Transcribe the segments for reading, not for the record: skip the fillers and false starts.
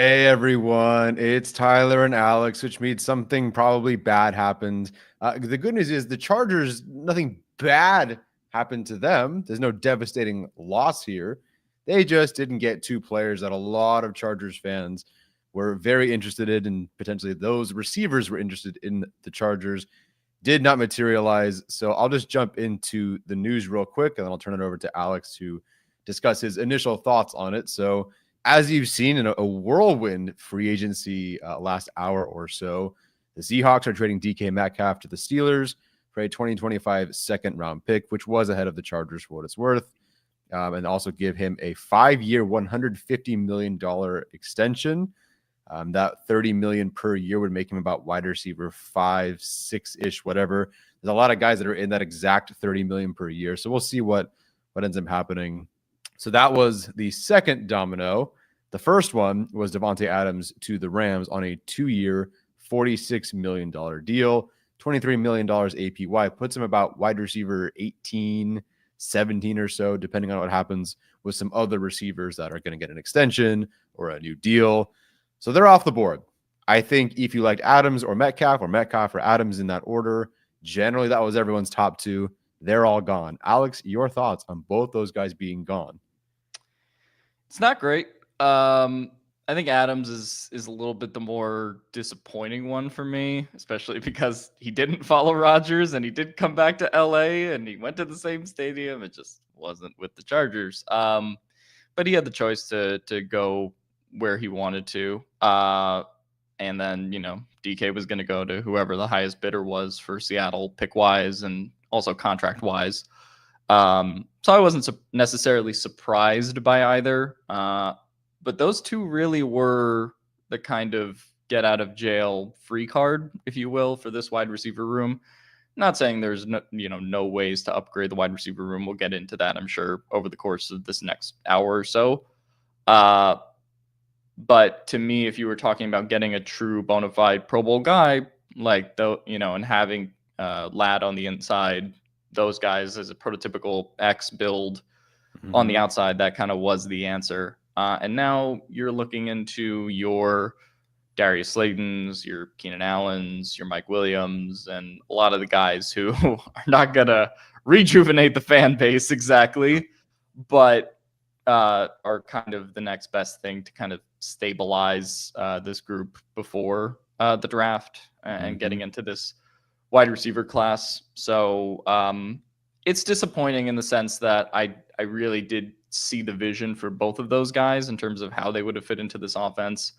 Hey everyone, it's Tyler and Alex, which means something probably bad happened. The good news is the Chargers, nothing bad happened to them. There's no devastating loss here. They just didn't get two players that a lot of Chargers fans were very interested in, and potentially those receivers were interested in the Chargers. Did not materialize. So I'll just jump into the news real quick, and then I'll turn it over to Alex to discuss his initial thoughts on it. So as you've seen in a whirlwind free agency last hour or so, the Seahawks are trading DK Metcalf to the Steelers for a 2025 second round pick, which was ahead of the Chargers for what it's worth, and also give him a 5-year, $150 million extension. That $30 million per year would make him about wide receiver 5, 6-ish, whatever. There's a lot of guys that are in that exact $30 million per year. So we'll see what ends up happening. So that was the second domino. The first one was Davante Adams to the Rams on a 2-year, $46 million deal. $23 million APY puts him about wide receiver 18, 17 or so, depending on what happens with some other receivers that are going to get an extension or a new deal. So they're off the board. I think if you liked Adams or Metcalf or Adams in that order, generally that was everyone's top two. They're all gone. Alex, your thoughts on both those guys being gone? It's not great. I think Adams is a little bit the more disappointing one for me, especially because he didn't follow Rodgers and he did come back to LA and he went to the same stadium. It just wasn't with the Chargers. But he had the choice to go where he wanted to. And then, DK was going to go to whoever the highest bidder was for Seattle pick wise and also contract wise. So I wasn't necessarily surprised by either. But those two really were the kind of get out of jail free card, if you will, for this wide receiver room. Not saying there's no ways to upgrade the wide receiver room. We'll get into that, I'm sure, over the course of this next hour or so. But to me, if you were talking about getting a true bona fide Pro Bowl guy, like and having Ladd on the inside, those guys as a prototypical X build on the outside, that kind of was the answer. And now you're looking into your Darius Slaytons, your Keenan Allens, your Mike Williams, and a lot of the guys who are not going to rejuvenate the fan base exactly, but are kind of the next best thing to kind of stabilize this group before the draft and getting into this wide receiver class. So it's disappointing in the sense that I really did see the vision for both of those guys in terms of how they would have fit into this offense.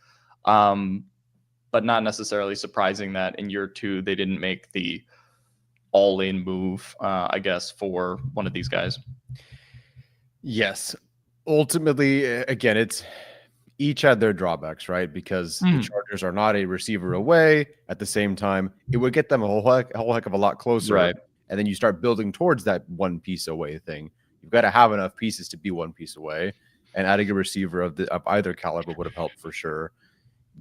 But not necessarily surprising that in year two, they didn't make the all-in move, I guess, for one of these guys. Yes. Ultimately, again, it's each had their drawbacks, right? Because the Chargers are not a receiver away. At the same time, it would get them a whole heck of a lot closer. Right. And then you start building towards that one piece away thing. You've got to have enough pieces to be one piece away. And adding a receiver of either caliber would have helped for sure.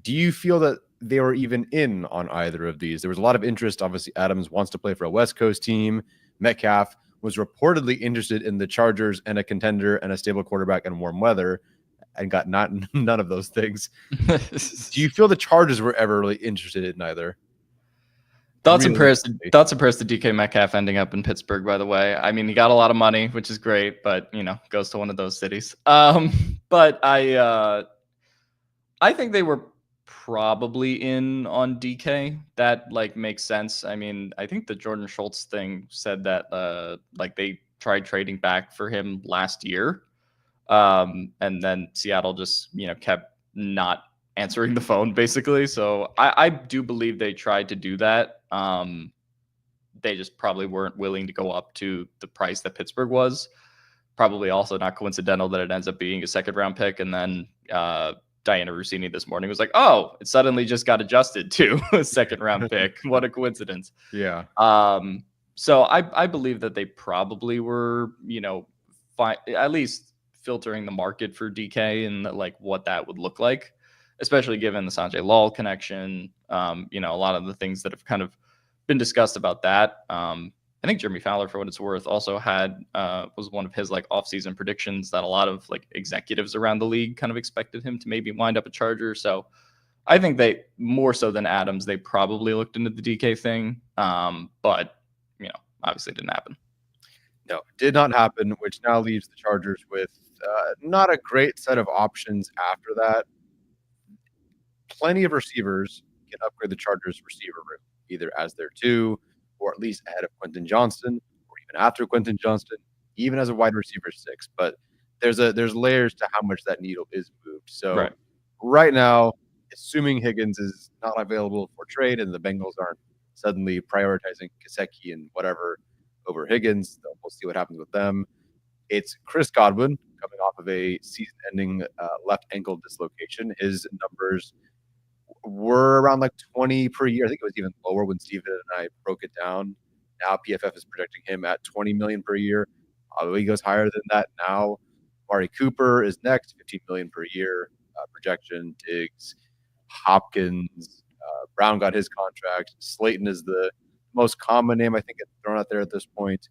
Do you feel that they were even in on either of these? There was a lot of interest. Obviously, Adams wants to play for a West Coast team. Metcalf was reportedly interested in the Chargers and a contender and a stable quarterback and warm weather, and got none of those things. Do you feel the Chargers were ever really interested in either? Thoughts and prayers to DK Metcalf ending up in Pittsburgh, by the way. I mean, he got a lot of money, which is great, but goes to one of those cities. But I think they were probably in on DK. That makes sense. I mean, I think the Jordan Schultz thing said that they tried trading back for him last year. And then Seattle just, kept not answering the phone basically. So I do believe they tried to do that. They just probably weren't willing to go up to the price that Pittsburgh was. Probably also not coincidental that it ends up being a second round pick. And then Diana Rossini this morning was like, oh, it suddenly just got adjusted to a second round pick. What a coincidence. Yeah. So I believe that they probably were, at least filtering the market for DK and what that would look like, especially given the Sanjay Lal connection. A lot of the things that have kind of been discussed about that. I think Jeremy Fowler, for what it's worth, also had was one of his like offseason predictions that a lot of like executives around the league kind of expected him to maybe wind up a Charger. So I think they more so than Adams, they probably looked into the DK thing, but obviously it didn't happen. No, it did not happen, which now leaves the Chargers with not a great set of options after that. Plenty of receivers can upgrade the Chargers receiver room, either as their 2 or at least ahead of Quentin Johnston, or even after Quentin Johnston, even as a wide receiver 6. But there's layers to how much that needle is moved. So right now, assuming Higgins is not available for trade and the Bengals aren't suddenly prioritizing Gesicki and whatever over Higgins, we'll see what happens with them. It's Chris Godwin coming off of a season-ending left ankle dislocation. His numbers were around like 20 per year. I think it was even lower when Steven and I broke it down. Now PFF is projecting him at 20 million per year. He goes higher than that now. Amari Cooper is next, 15 million per year projection. Diggs, Hopkins, Brown got his contract. Slayton is the most common name I think it's thrown out there at this point.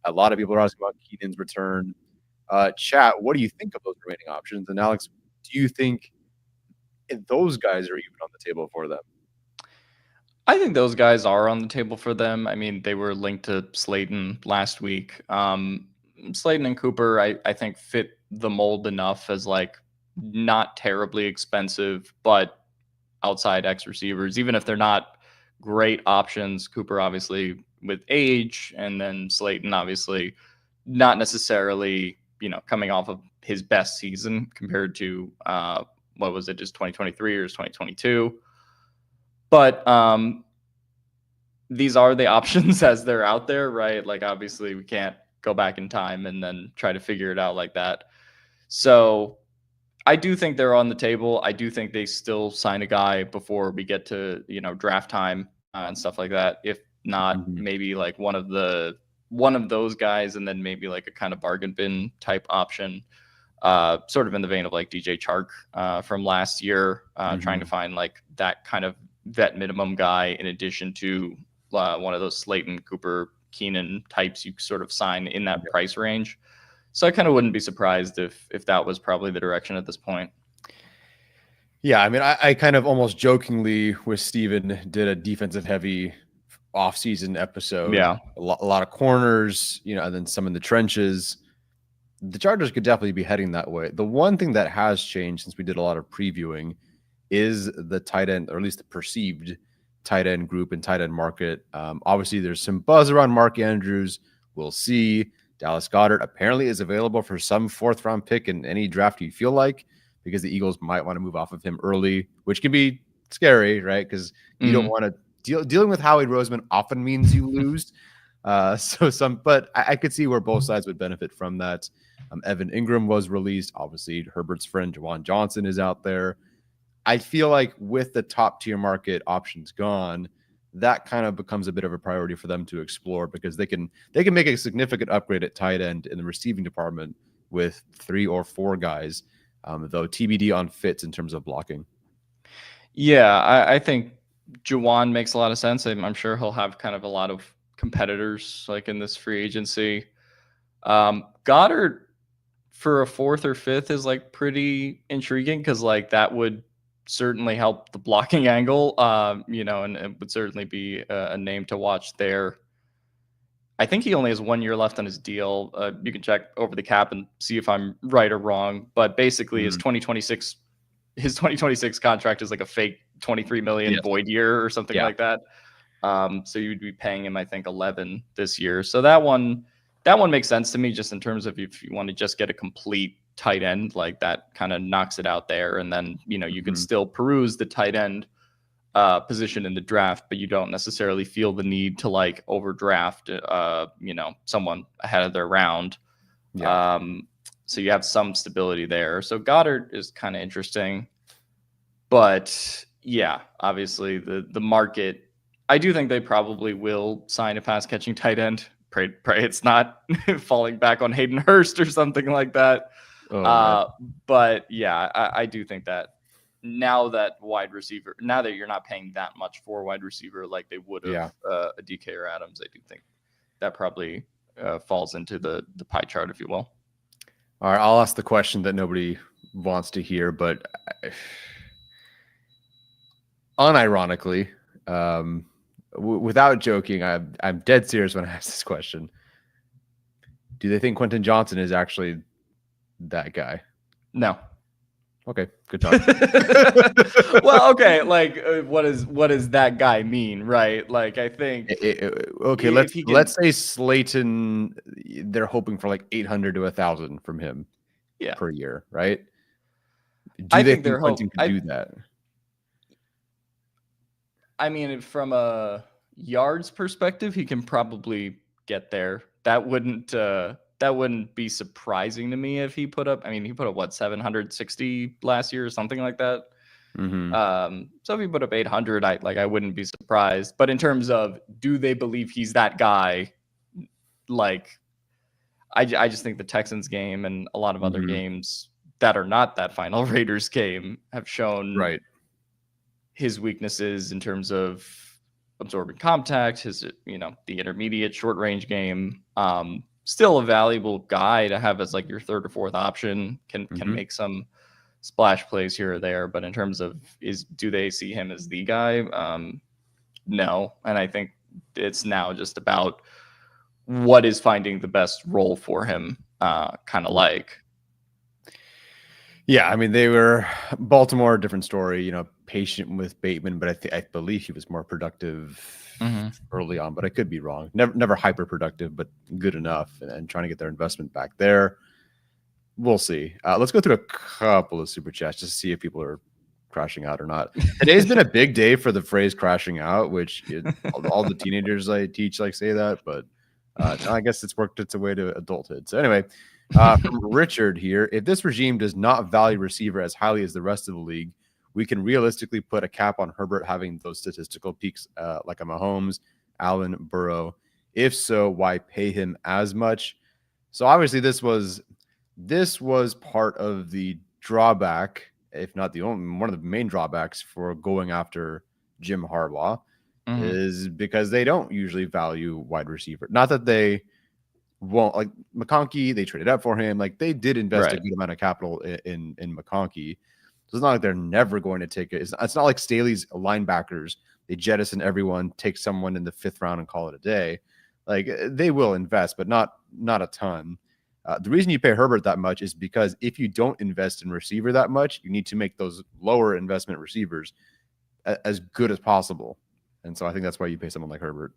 A lot of people are asking about Keenan's return. Chat, what do you think of those remaining options? And Alex, do you think those guys are even on the table for them? I think those guys are on the table for them. I mean, they were linked to Slayton last week. Slayton and Cooper, I think, fit the mold enough as like not terribly expensive, but outside X receivers, even if they're not great options. Cooper, obviously, with age, and then Slayton, obviously, not necessarily, coming off of his best season compared to what was it, just 2023 or 2022. But these are the options as they're out there, right? Like, obviously, we can't go back in time and then try to figure it out like that. So I do think they're on the table. I do think they still sign a guy before we get to, draft time and stuff like that. If not, maybe like one of those guys, and then maybe like a kind of bargain bin type option, sort of in the vein of like DJ Chark from last year, trying to find like that kind of vet minimum guy in addition to one of those Slayton, Cooper, Keenan types you sort of sign in that price range. So I kind of wouldn't be surprised if that was probably the direction at this point. Yeah, I mean, I kind of almost jokingly with Steven did a defensive heavy off-season episode. Yeah. A lot of corners, and then some in the trenches. The Chargers could definitely be heading that way. The one thing that has changed since we did a lot of previewing is the tight end, or at least the perceived tight end group and tight end market. Obviously, there's some buzz around Mark Andrews. We'll see. Dallas Goedert apparently is available for some 4th-round pick in any draft you feel like, because the Eagles might want to move off of him early, which can be scary, right? Because you don't want to dealing with Howie Roseman often means you lose. But I could see where both sides would benefit from that. Evan Ingram was released. Obviously, Herbert's friend Juwan Johnson is out there. I feel like with the top tier market options gone, that kind of becomes a bit of a priority for them to explore, because they can make a significant upgrade at tight end in the receiving department with 3 or 4 guys, though TBD on fits in terms of blocking. Yeah, I think Juwan makes a lot of sense. I'm sure he'll have kind of a lot of competitors like in this free agency. Goddard for a 4th or 5th is like pretty intriguing, because like that would certainly help the blocking angle, and it would certainly be a name to watch there. I think he only has 1 year left on his deal. You can check over the cap and see if I'm right or wrong, but basically his 2026 contract is like a fake 23 million void year or something like that. So you'd be paying him, I think, 11 this year. So that one makes sense to me, just in terms of if you want to just get a complete tight end, like that kind of knocks it out there. And then, you can still peruse the tight end position in the draft, but you don't necessarily feel the need to like overdraft, someone ahead of their round. So you have some stability there. So Goddard is kind of interesting, but yeah, obviously the market, I do think they probably will sign a pass catching tight end. Pray it's not falling back on Hayden Hurst or something like that. But yeah, I do think that now that you're not paying that much for a wide receiver like they would have a DK or Adams, I do think that probably falls into the pie chart, if you will. All right, I'll ask the question that nobody wants to hear, but unironically, without joking, I'm dead serious when I ask this question. Do they think Quentin Johnston is actually that guy? No. Okay, good talk. Well, okay, like what does that guy mean, right? Like I think okay, if he can, let's say Slayton, they're hoping for like 800 to 1,000 from him yeah, per year, right? Do I they think think they're Quentin could do that? I mean, from a yards perspective, he can probably get there. That wouldn't be surprising to me if he put up. I mean, he put up what 760 last year or something like that. Mm-hmm. So if he put up 800, I wouldn't be surprised. But in terms of do they believe he's that guy? Like, I just think the Texans game and a lot of other Mm-hmm. games that are not that final Raiders game have shown Right. his weaknesses in terms of absorbing contact, his the intermediate short range game. Still a valuable guy to have as like your third or fourth option. Can make some splash plays here or there, but in terms of do they see him as the guy? No, and I think it's now just about what is finding the best role for him. Kind of like. Yeah, I mean, they were Baltimore, different story, patient with Bateman, but I believe he was more productive early on, but I could be wrong. Never hyper productive, but good enough, and trying to get their investment back there. We'll see. Let's go through a couple of super chats just to see if people are crashing out or not. Today's been a big day for the phrase crashing out, which all the teenagers I teach say that, but I guess it's worked its way to adulthood. So anyway, from Richard here, if this regime does not value receiver as highly as the rest of the league, we can realistically put a cap on Herbert having those statistical peaks like a Mahomes, Allen, Burrow. If so, why pay him as much? So obviously this was part of the drawback, if not the only one of the main drawbacks for going after Jim Harbaugh, is because they don't usually value wide receiver. Not that they won't, like McConkey, they traded up for him. Like they did invest a good amount of capital in McConkey. So it's not like they're never going to take it. It's not like Staley's linebackers. They jettison everyone, take someone in the 5th round and call it a day. Like they will invest, but not a ton. The reason you pay Herbert that much is because if you don't invest in receiver that much, you need to make those lower investment receivers as good as possible. And so I think that's why you pay someone like Herbert.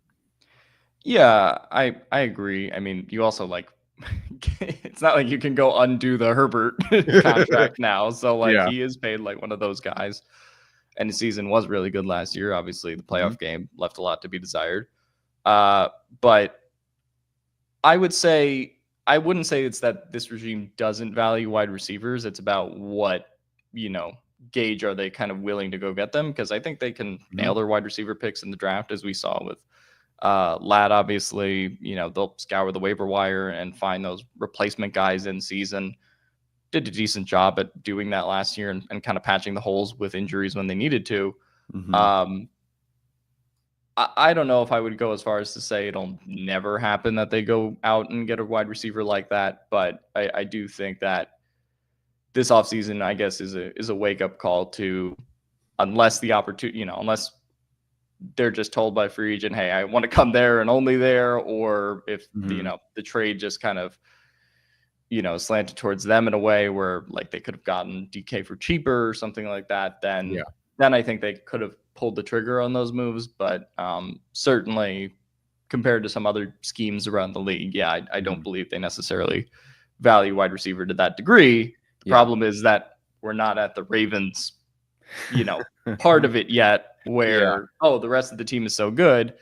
Yeah, I agree. I mean, you also it's not like you can go undo the Herbert contract now. So he is paid like one of those guys. And the season was really good last year. Obviously, the playoff game left a lot to be desired. But I wouldn't say it's that this regime doesn't value wide receivers. It's about what, gauge are they kind of willing to go get them? Because I think they can nail their wide receiver picks in the draft, as we saw with Ladd. Obviously, they'll scour the waiver wire and find those replacement guys in season. Did a decent job at doing that last year and kind of patching the holes with injuries when they needed to. I don't know if I would go as far as to say it'll never happen that they go out and get a wide receiver like that, but I do think that this offseason, I guess, is a wake-up call to, unless the opportunity, unless they're just told by free agent, hey, I want to come there and only there, or if the trade just kind of slanted towards them in a way where like they could have gotten DK for cheaper or something like that, then I think they could have pulled the trigger on those moves. But certainly compared to some other schemes around the league, I don't believe they necessarily value wide receiver to that degree. The problem is that we're not at the Ravens, part of it yet, where the rest of the team is so good,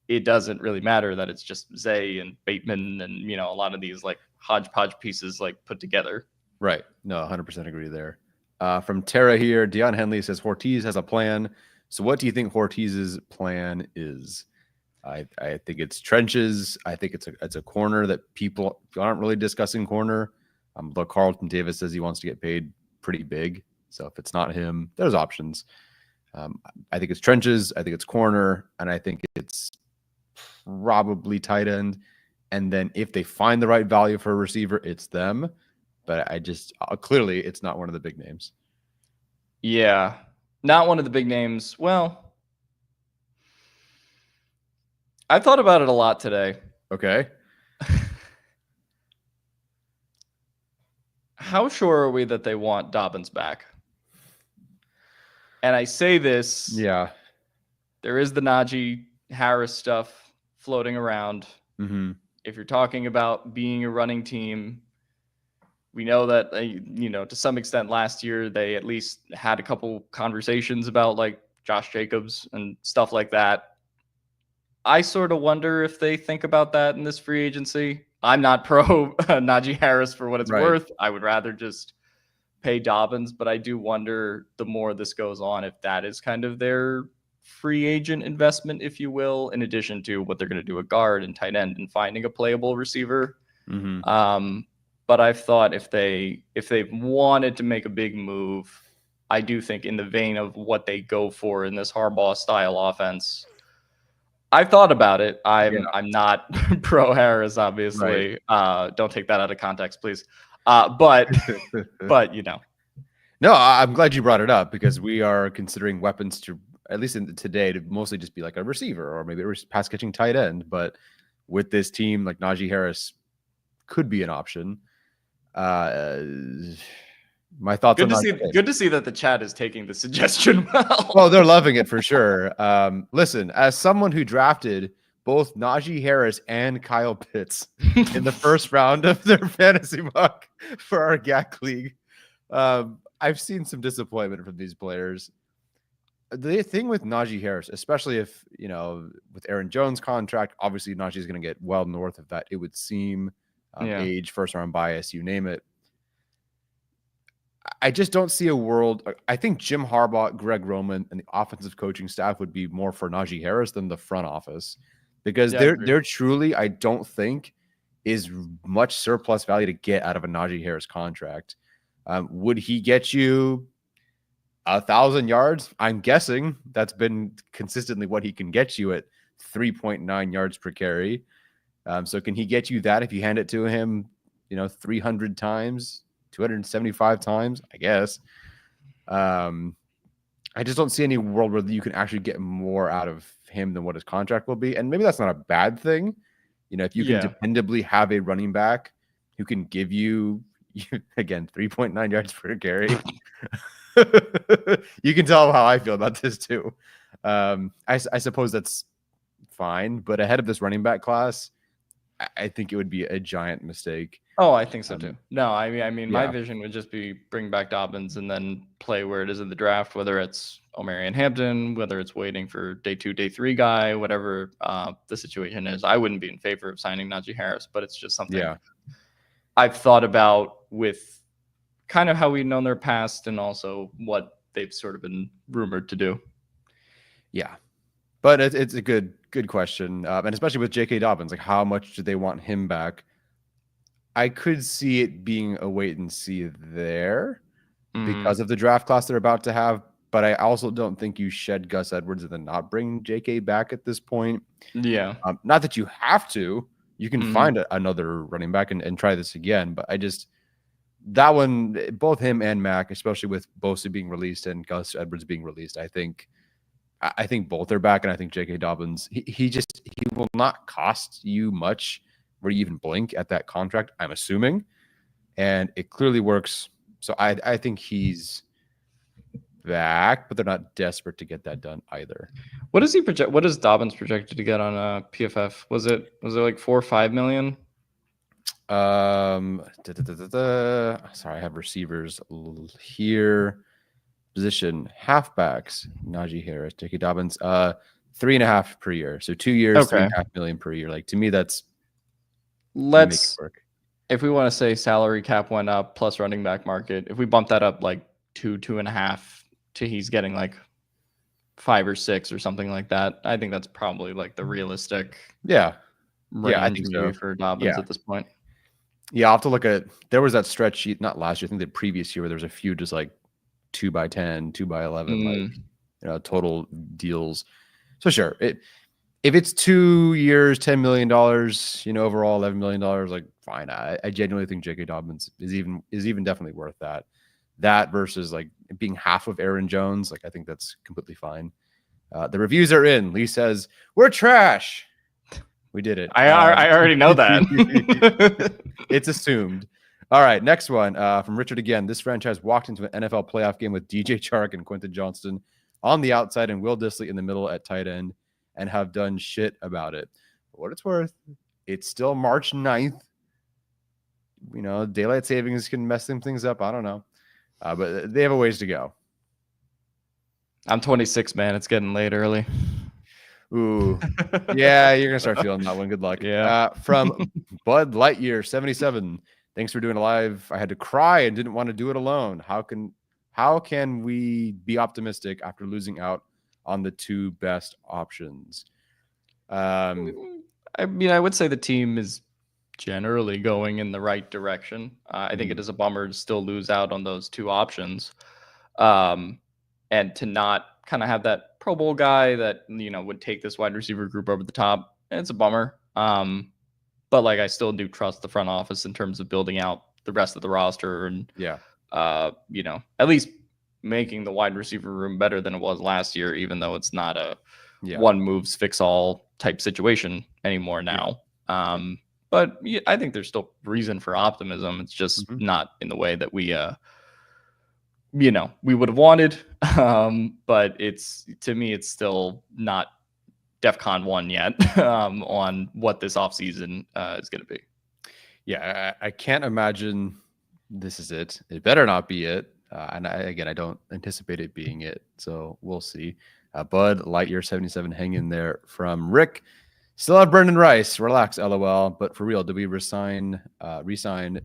it doesn't really matter that it's just Zay and Bateman and a lot of these like hodgepodge pieces like put together. Right. No, 100% agree there. From Tara here, Deion Henley says Ortiz has a plan. So what do you think Ortiz's plan is? I think it's trenches. I think it's a corner that people aren't really discussing corner. But Carlton Davis says he wants to get paid pretty big. So if it's not him, there's options. I think it's trenches. I think it's corner. And I think it's probably tight end. And then if they find the right value for a receiver, it's them. But I just clearly it's not one of the big names. Yeah, not one of the big names. Well, I thought about it a lot today. Okay. How sure are we that they want Dobbins back? And I say this, Yeah. there is the Najee Harris stuff floating around. Mm-hmm. If you're talking about being a running team, we know that, to some extent last year, they at least had a couple conversations about like Josh Jacobs and stuff like that. I sort of wonder if they think about that in this free agency. I'm not pro Najee Harris for what it's Right. worth. I would rather just pay Dobbins, but I do wonder the more this goes on if that is kind of their free agent investment, if you will, in addition to what they're going to do at guard and tight end and finding a playable receiver. Mm-hmm. But I've thought if they wanted to make a big move, I do think in the vein of what they go for in this Harbaugh style offense, I've thought about it. I'm not pro Harris, obviously. Right. Don't take that out of context, please. But No, I'm glad you brought it up because we are considering weapons to, at least today, to mostly just be like a receiver or maybe a pass catching tight end. But with this team, like Najee Harris could be an option. My thoughts good on good to see that the chat is taking the suggestion well. Well, they're loving it for sure. Listen, as someone who drafted both Najee Harris and Kyle Pitts in the first round of their fantasy mock for our GAC league, I've seen some disappointment from these players. The thing with Najee Harris, especially if, with Aaron Jones' contract, obviously Najee is going to get well north of that, it would seem. Age, first round bias, you name it. I just don't see a world. I think Jim Harbaugh, Greg Roman, and the offensive coaching staff would be more for Najee Harris than the front office because there truly, I don't think, is much surplus value to get out of a Najee Harris contract. Would he get you 1,000 yards? I'm guessing that's been consistently what he can get you at 3.9 yards per carry. So can he get you that if you hand it to him, 300 times? 275 times, I guess. I just don't see any world where you can actually get more out of him than what his contract will be. And maybe that's not a bad thing. If you can dependably have a running back who can give you, again, 3.9 yards per carry, you can tell how I feel about this too. I suppose that's fine. But ahead of this running back class, I think it would be a giant mistake. Oh, I think so too. No, I mean, my vision would just be bring back Dobbins and then play where it is in the draft, whether it's Omarion Hampton, whether it's waiting for day 2, day 3 guy, whatever the situation is. I wouldn't be in favor of signing Najee Harris, but it's just something I've thought about with kind of how we've known their past and also what they've sort of been rumored to do. Yeah. But it's a good question. And especially with J.K. Dobbins, like how much do they want him back? I could see it being a wait and see there because of the draft class they're about to have. But I also don't think you shed Gus Edwards and then not bring J.K. back at this point. Yeah. Not that you have to. You can find another running back and try this again. But that one, both him and Mac, especially with Bosa being released and Gus Edwards being released, I think both are back, and I think J.K. Dobbins, he will not cost you much where you even blink at that contract, I'm assuming, and it clearly works. So I think he's back, but they're not desperate to get that done either. What does he project? What is Dobbins projected to get on PFF? Was it like 4 or 5 million? Sorry, I have receivers here. Position halfbacks, Najee Harris, J.K. Dobbins, 3.5 per year. So 2 years, $3.5 million per year. Like to me, that's if we want to say salary cap went up plus running back market, if we bump that up like 2.5 to he's getting like 5 or 6 or something like that, I think that's probably like the realistic range I think so. for Dobbins at this point. Yeah, I'll have to look at. There was that stretch sheet, not last year, I think the previous year, where there was a few just like 2x10, 2x11, like total deals. So sure, If it's 2 years, $10 million, overall $11 million, like fine. I genuinely think J.K. Dobbins is even definitely worth that. That versus like being half of Aaron Jones, like I think that's completely fine. The reviews are in. Lee says we're trash. We did it. I already know that. It's assumed. All right, next one from Richard again. This franchise walked into an NFL playoff game with DJ Chark and Quentin Johnston on the outside and Will Dissly in the middle at tight end and have done shit about it. For what it's worth, it's still March 9th. Daylight savings can mess some things up. I don't know. But they have a ways to go. I'm 26, man. It's getting late early. Ooh. Yeah, you're going to start feeling that one. Good luck. Yeah. From Bud Lightyear 77. Thanks for doing a live. I had to cry and didn't want to do it alone. How can we be optimistic after losing out on the two best options? I mean, I would say the team is generally going in the right direction. I think it is a bummer to still lose out on those two options. And to not kind of have that Pro Bowl guy that, would take this wide receiver group over the top. It's a bummer. But like, I still do trust the front office in terms of building out the rest of the roster and, at least making the wide receiver room better than it was last year, even though it's not a one moves fix all type situation anymore now. But I think there's still reason for optimism. It's just not in the way that we would have wanted. But to me, it's still not DEFCON 1 yet on what this offseason is going to be. Yeah, I can't imagine this is it. It better not be it. And I don't anticipate it being it. So we'll see. Bud Lightyear 77 hang in there from Rick. Still have Brendan Rice. Relax, LOL. But for real, do we resign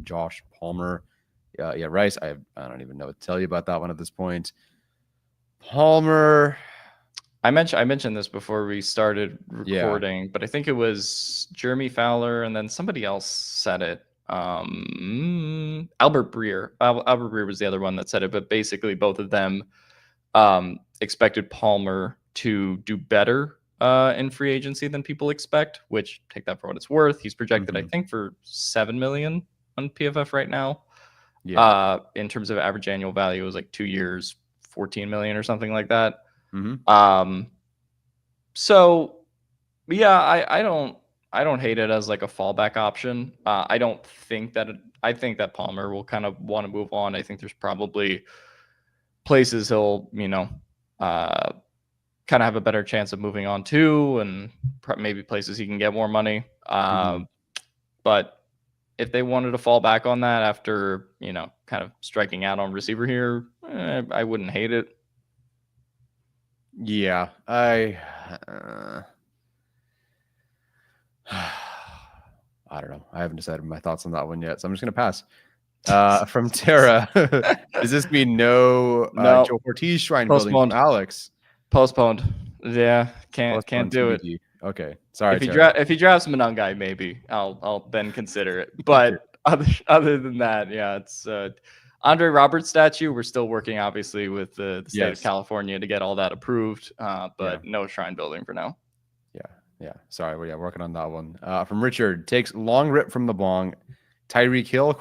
Josh Palmer? Yeah, Rice. I don't even know what to tell you about that one at this point. Palmer. I mentioned this before we started recording, but I think it was Jeremy Fowler and then somebody else said it. Albert Breer. Albert Breer was the other one that said it, but basically both of them expected Palmer to do better in free agency than people expect, which take that for what it's worth. He's projected, I think, for $7 million on PFF right now. Yeah. In terms of average annual value, it was like 2 years, $14 million or something like that. So yeah, I don't hate it as like a fallback option. I think that Palmer will kind of want to move on. I think there's probably places he'll, kind of have a better chance of moving on to, and maybe places he can get more money. But if they wanted to fall back on that after, kind of striking out on receiver here, I wouldn't hate it. Yeah, I don't know. I haven't decided my thoughts on that one yet, so I'm just gonna pass. From Tara, does this mean no Joe Ortiz shrine building from Alex? Postponed. Yeah, can't do it. Okay, sorry. If he drafts Monangai, maybe I'll then consider it. But other than that, yeah, it's Andre Roberts statue. We're still working, obviously, with the state of California to get all that approved. But no shrine building for now. Yeah. Sorry, we're working on that one. From Richard, takes long rip from the bong. Tyreek Hill ?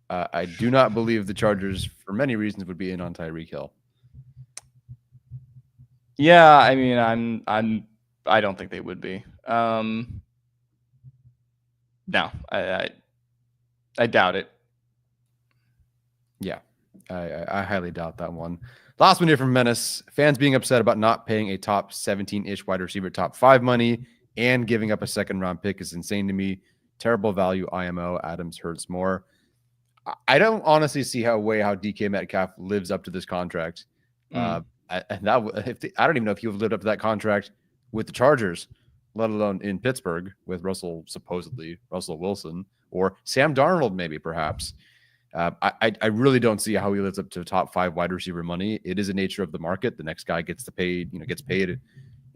I do not believe the Chargers, for many reasons, would be in on Tyreek Hill. Yeah, I mean, I don't think they would be. No, I doubt it. Yeah, I highly doubt that one. Last one here from Menace. Fans being upset about not paying a top 17-ish wide receiver top 5 money and giving up a second-round pick is insane to me. Terrible value IMO. Adams hurts more. I don't honestly see how DK Metcalf lives up to this contract. I don't even know if he would live up to that contract with the Chargers, let alone in Pittsburgh with Russell Wilson or Sam Darnold, maybe perhaps. I really don't see how he lives up to top 5 wide receiver money. It is the nature of the market. The next guy gets paid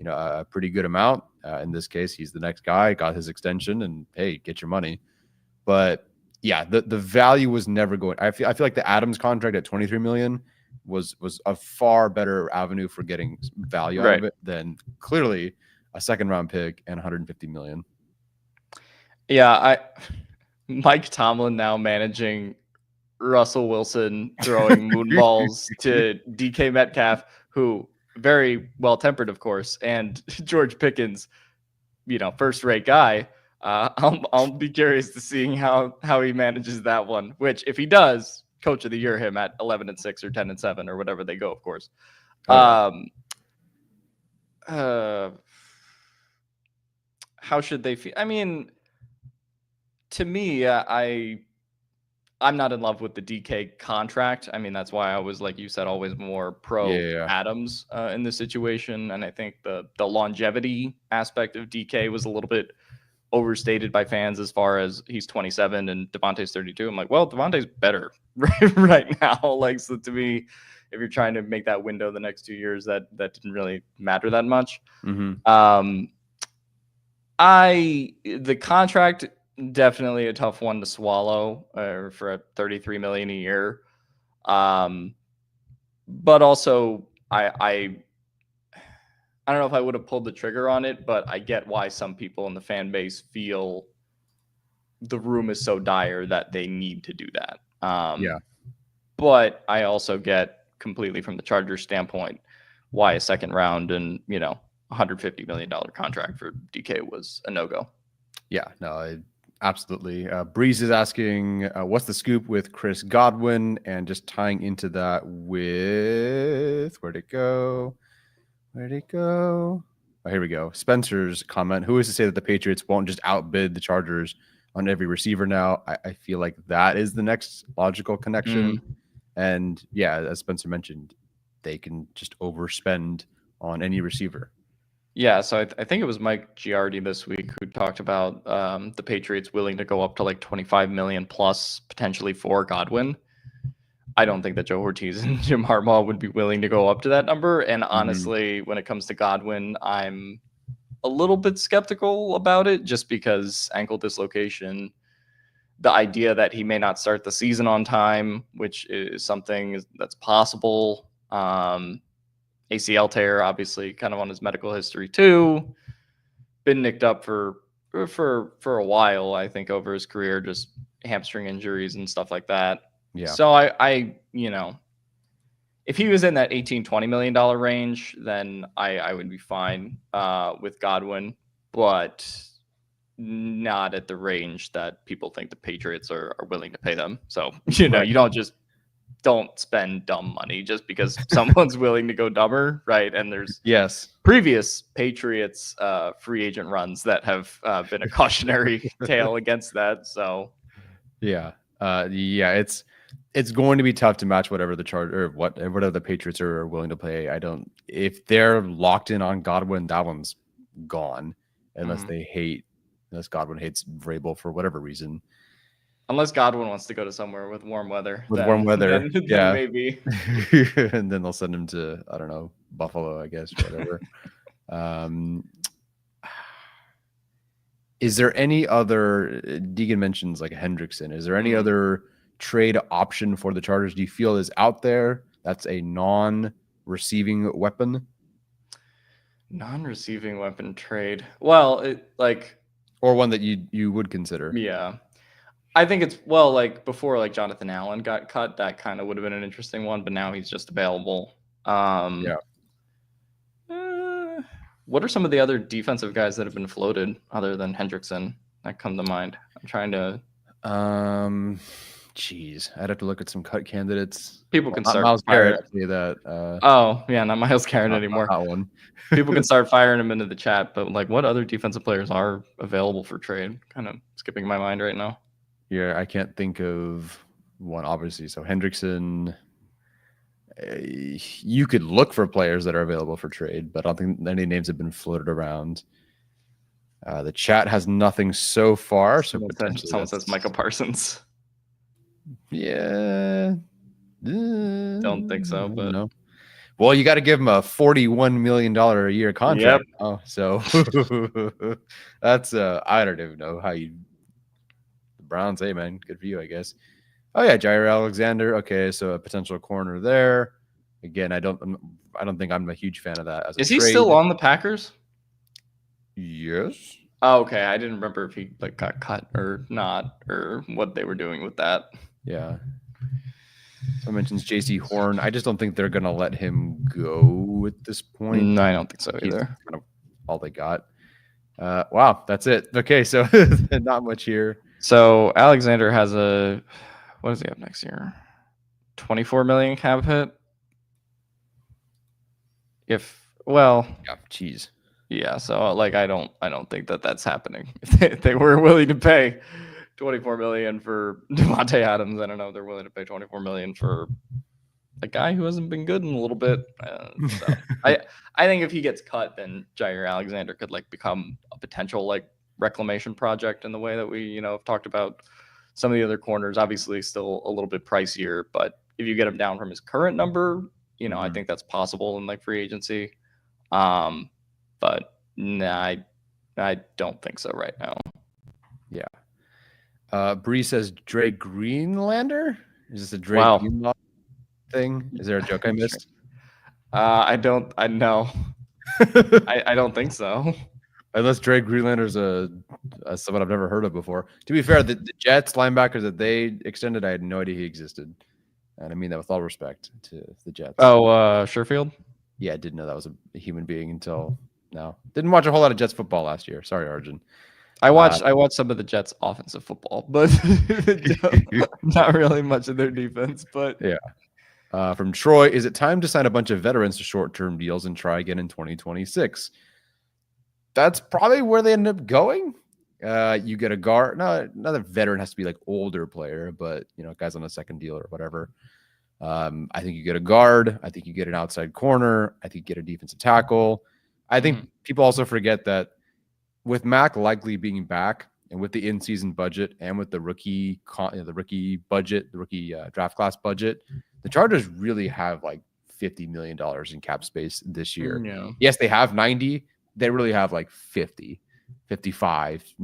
a pretty good amount. In this case, he's the next guy, got his extension, and hey, get your money. But yeah, the value was never going. I feel like the Adams contract at $23 million was a far better avenue for getting value out of it than clearly a second-round pick, and 150 million. Yeah, Mike Tomlin now managing Russell Wilson throwing moonballs to DK Metcalf, who very well tempered, of course, and George Pickens, first-rate guy. I'll be curious to seeing how he manages that one. Which, if he does, Coach of the Year him at 11-6 or 10-7 or whatever they go, of course. How should they feel? I mean, to me, I'm not in love with the DK contract. I mean, that's why I was, like you said, always more pro Adams in this situation. And I think the longevity aspect of DK was a little bit overstated by fans as far as he's 27 and Davante's 32. I'm like, well, Davante's better right now. Like, so to me, if you're trying to make that window the next 2 years, that didn't really matter that much. Mm-hmm. The contract, definitely a tough one to swallow for a $33 million a year. But also I don't know if I would have pulled the trigger on it, but I get why some people in the fan base feel the room is so dire that they need to do that. But I also get completely from the Chargers standpoint why a second round and, $150 million contract for DK was a no-go. Yeah, no, absolutely. Breeze is asking, what's the scoop with Chris Godwin? And just tying into that with, where'd it go? Oh, here we go. Spencer's comment, who is to say that the Patriots won't just outbid the Chargers on every receiver now? I feel like that is the next logical connection. And yeah, as Spencer mentioned, they can just overspend on any receiver. Yeah, so I think it was Mike Giardi this week who talked about the Patriots willing to go up to like 25 million plus potentially for Godwin. I don't think that Joe Ortiz and Jim Harbaugh would be willing to go up to that number. And honestly, when it comes to Godwin, I'm a little bit skeptical about it just because ankle dislocation, the idea that he may not start the season on time, which is something that's possible. ACL tear, obviously, kind of on his medical history too. Been nicked up for a while, I think, over his career, just hamstring injuries and stuff like that. Yeah. So I if he was in that $18-20 million range, then I would be fine with Godwin, but not at the range that people think the Patriots are willing to pay them. So, you don't spend dumb money just because someone's willing to go dumber, right? And there's previous Patriots free agent runs that have been a cautionary tale against that. So it's going to be tough to match whatever the Charger or whatever the Patriots are willing to pay. If they're locked in on Godwin, that one's gone unless Godwin hates Vrabel for whatever reason. Unless Godwin wants to go to somewhere with warm weather. Then maybe. And then they'll send him to, I don't know, Buffalo, I guess, or whatever. Is there any other, Deegan mentions like Hendrickson, is there any other trade option for the Chargers do you feel is out there that's a non-receiving weapon? Non-receiving weapon trade. Well, or one that you would consider. Yeah. I think it's before Jonathan Allen got cut, that kind of would have been an interesting one, but now he's just available. What are some of the other defensive guys that have been floated other than Hendrickson that come to mind? I'm trying to I'd have to look at some cut candidates. People can start Myles Garrett. Not Myles Garrett anymore. That one. People can start firing him into the chat, but what other defensive players are available for trade? Kind of skipping my mind right now. Yeah, I can't think of one, obviously. So Hendrickson, you could look for players that are available for trade, but I don't think any names have been floated around. The chat has nothing so far. So someone says Michael Parsons. Yeah. Don't think so, but no. Well, you got to give him a $41 million a year contract. Yep. Oh, so that's I don't even know how you Browns, hey man, good for you, I guess. Oh yeah, Jair Alexander. Okay, so a potential corner there. Again, I don't think I'm a huge fan of that. Is he still on the Packers? Yes. Oh, okay. I didn't remember if he like got cut or not, or what they were doing with that. Yeah. Someone mentions JC Horn. I just don't think they're going to let him go at this point. No, I don't think so He's either. kind of all they got. Wow, that's it. Okay, so not much here. So Alexander has what does he have next year? 24 million cap hit. Yeah, geez. Yeah. So like, I don't think that that's happening. If they were willing to pay 24 million for Davante Adams, I don't know if they're willing to pay 24 million for a guy who hasn't been good in a little bit. So I think if he gets cut, then Jair Alexander could like become a potential like reclamation project in the way that we have talked about some of the other corners. Obviously, still a little bit pricier, but if you get him down from his current number, I think that's possible in like free agency. But nah, I don't think so right now. Yeah. Bree says Dre Greenlander. Is this a Dre Greenlaw thing? Is there a joke I missed? I know. I don't think so. Unless Dre Greenlander's someone I've never heard of before. To be fair, the Jets linebackers that they extended, I had no idea he existed. And I mean that with all respect to the Jets. Oh, Sherfield? Yeah, I didn't know that was a human being until now. Didn't watch a whole lot of Jets football last year. Sorry, Arjun. I watched some of the Jets offensive football, but not really much of their defense. But yeah. From Troy, is it time to sign a bunch of veterans to short-term deals and try again in 2026? That's probably where they end up going. You get a guard. No, another veteran has to be like older player, but guys on a second deal or whatever. I think you get a guard. I think you get an outside corner. I think you get a defensive tackle. I think people also forget that with Mac likely being back and with the in-season budget and with the rookie budget, the rookie draft class budget, the Chargers really have like $50 million in cap space this year. Yeah. Yes, they have 90. They really have like 50, 55,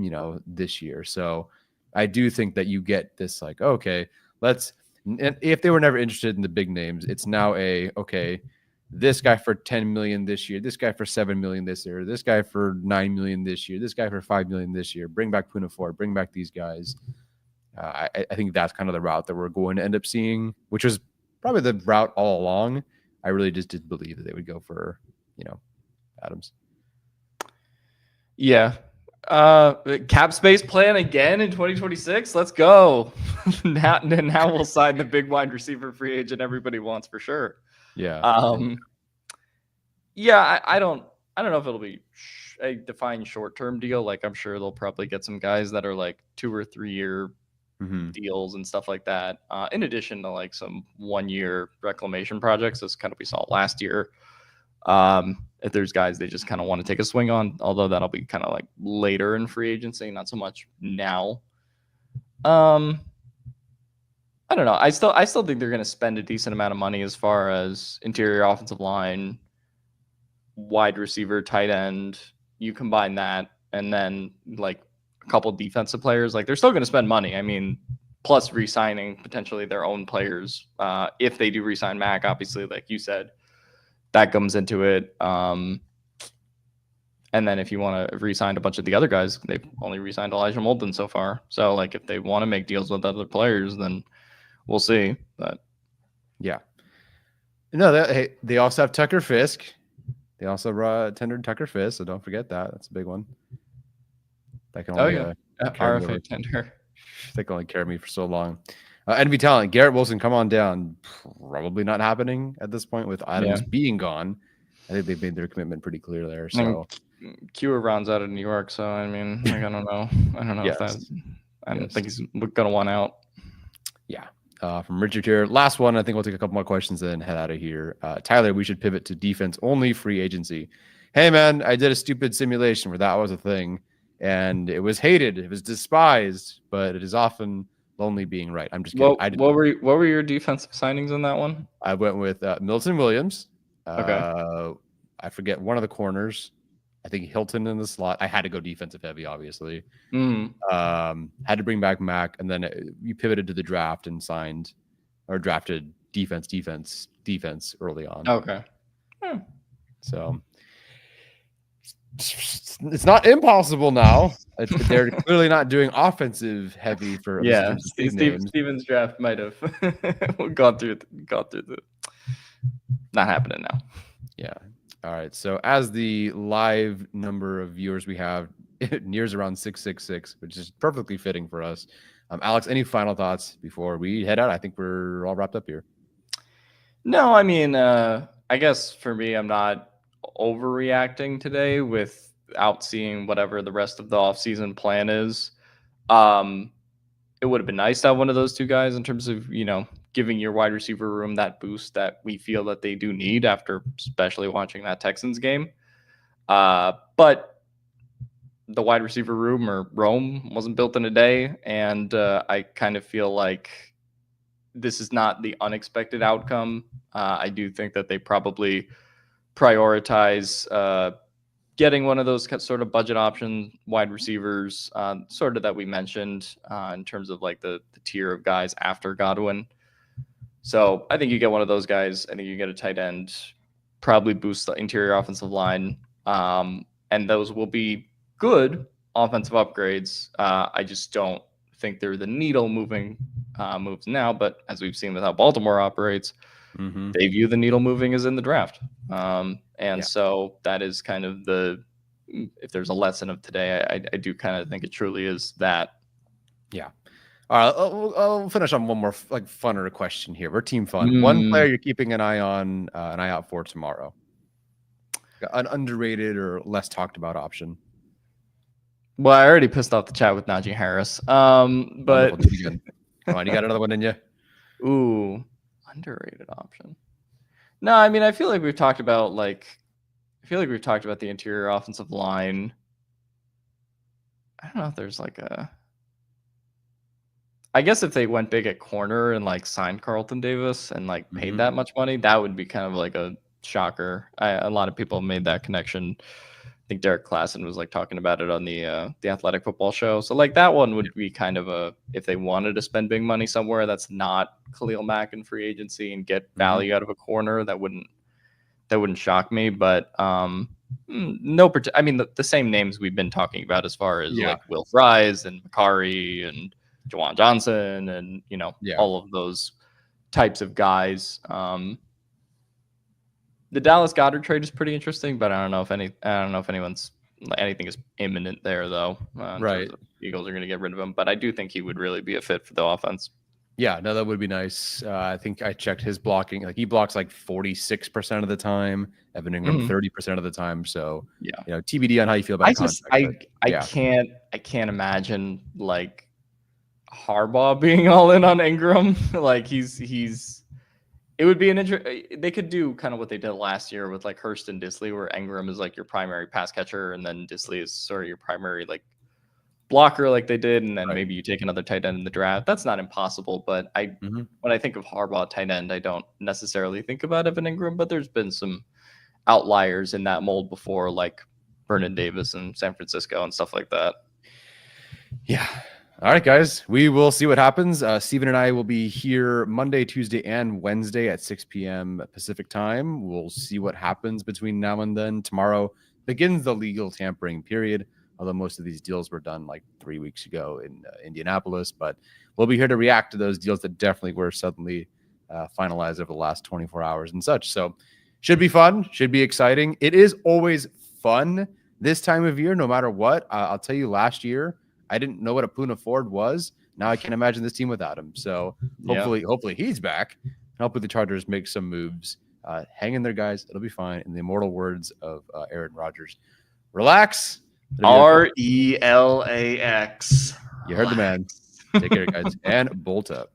this year. So I do think that you get this like, okay, and if they were never interested in the big names, it's now this guy for 10 million this year, this guy for 7 million this year, this guy for 9 million this year, this guy for 5 million this year. Bring back Puna Ford, bring back these guys. I think that's kind of the route that we're going to end up seeing, which was probably the route all along. I really just didn't believe that they would go for, Adams. Yeah. Cap space plan again in 2026. Let's go. now we'll sign the big wide receiver free agent everybody wants for sure. Yeah. Yeah. I don't know if it'll be a defined short-term deal. Like I'm sure they'll probably get some guys that are like 2 or 3 year deals and stuff like that. In addition to like some 1-year reclamation projects, as kind of we saw last year. If there's guys they just kind of want to take a swing on, although that'll be kind of like later in free agency, not so much now. I don't know. I still think they're going to spend a decent amount of money as far as interior offensive line, wide receiver, tight end. You combine that, and then like a couple defensive players. Like they're still going to spend money. I mean, plus re-signing potentially their own players. If they do re-sign Mac, obviously, like you said. That comes into it. And then if you want to re-sign a bunch of the other guys, they've only re-signed Elijah Molden so far. So like if they want to make deals with other players, then we'll see. But yeah. No, they also have Tucker Fisk. They also tendered Tucker Fisk, so don't forget that. That's a big one. That can only RFA tender. They can only carry me for so long. NB Talent, Garrett Wilson, come on down. Probably not happening at this point with Adams being gone. I think they've made their commitment pretty clear there. So Q rounds out of New York, so I mean, like, I don't know. If that's. I don't think he's gonna want out. Yeah. From Richard here. Last one. I think we'll take a couple more questions and then head out of here. Tyler, we should pivot to defense only free agency. Hey man, I did a stupid simulation where that was a thing, and it was hated. It was despised, but it is often lonely being right. I'm just kidding. What were your defensive signings in that one? I went with Milton Williams. Okay. I forget one of the corners. I think Hilton in the slot. I had to go defensive heavy, obviously. Had to bring back Mac, and then we pivoted to the draft and signed or drafted defense early on. Okay. So It's not impossible now. They're clearly not doing offensive heavy for Yeah, just big names. Steven's draft might have gone through the not happening now. Yeah. All right. So as the live number of viewers we have, it nears around 666, which is perfectly fitting for us. Alex, any final thoughts before we head out? I think we're all wrapped up here. No, I mean, I guess for me, I'm not overreacting today without seeing whatever the rest of the offseason plan is. It would have been nice to have one of those two guys in terms of, giving your wide receiver room that boost that we feel that they do need after especially watching that Texans game. But the wide receiver room or Rome wasn't built in a day. And I kind of feel like this is not the unexpected outcome. I do think that they probably prioritize getting one of those sort of budget option wide receivers, sort of that we mentioned in terms of like the tier of guys after Godwin. So I think you get one of those guys. I think you get a tight end, probably boost the interior offensive line. And those will be good offensive upgrades. I just don't think they're the needle moving moves now. But as we've seen with how Baltimore operates, they view the needle moving as in the draft. So that is kind of if there's a lesson of today, I do kind of think it truly is that. Yeah. All right, I'll finish on one more funner question here. We're team fun. One player you're keeping an eye out for tomorrow. An underrated or less talked about option. Well, I already pissed off the chat with Najee Harris. But come on, you got another one, didn't you? Ooh, underrated option. No, I mean, I feel like we've talked about the interior offensive line. I don't know if there's I guess if they went big at corner and signed Carlton Davis and paid that much money, that would be kind of like a shocker. A lot of people made that connection. I think Derek Klassen was talking about it on the Athletic Football Show. So that one would be kind of if they wanted to spend big money somewhere that's not Khalil Mack in free agency and get value out of a corner, that wouldn't shock me. But I mean the same names we've been talking about as far as Will Fries and Makari and Quentin Johnston and all of those types of guys. The Dallas Goedert trade is pretty interesting, but I don't know if anything is imminent there though. Right, Eagles are going to get rid of him, but I do think he would really be a fit for the offense. Yeah, no, that would be nice. I think I checked his blocking. He blocks 46% of the time. Evan Ingram 30% of the time. So TBD on how you feel about. I can't imagine Harbaugh being all in on Ingram. It would be they could do kind of what they did last year with Hurst and Disley, where Ingram is your primary pass catcher, and then Disley is sort of your primary blocker, like they did, and then maybe you take another tight end in the draft. That's not impossible, but when I think of Harbaugh tight end, I don't necessarily think about Evan Ingram, but there's been some outliers in that mold before, like Vernon Davis in San Francisco and stuff like that. Yeah. All right, guys, we will see what happens. Steven and I will be here Monday, Tuesday, and Wednesday at 6 p.m. Pacific time. We'll see what happens between now and then. Tomorrow begins the legal tampering period, although most of these deals were done 3 weeks ago in Indianapolis. But we'll be here to react to those deals that definitely were suddenly finalized over the last 24 hours and such. So should be fun, should be exciting. It is always fun this time of year, no matter what. I'll tell you, last year, I didn't know what a Poona Ford was. Now I can't imagine this team without him. So hopefully he's back. Hopefully the Chargers make some moves. Hang in there, guys. It'll be fine. In the immortal words of Aaron Rodgers, relax. RELAX. You heard the man. Take care, guys, and bolt up.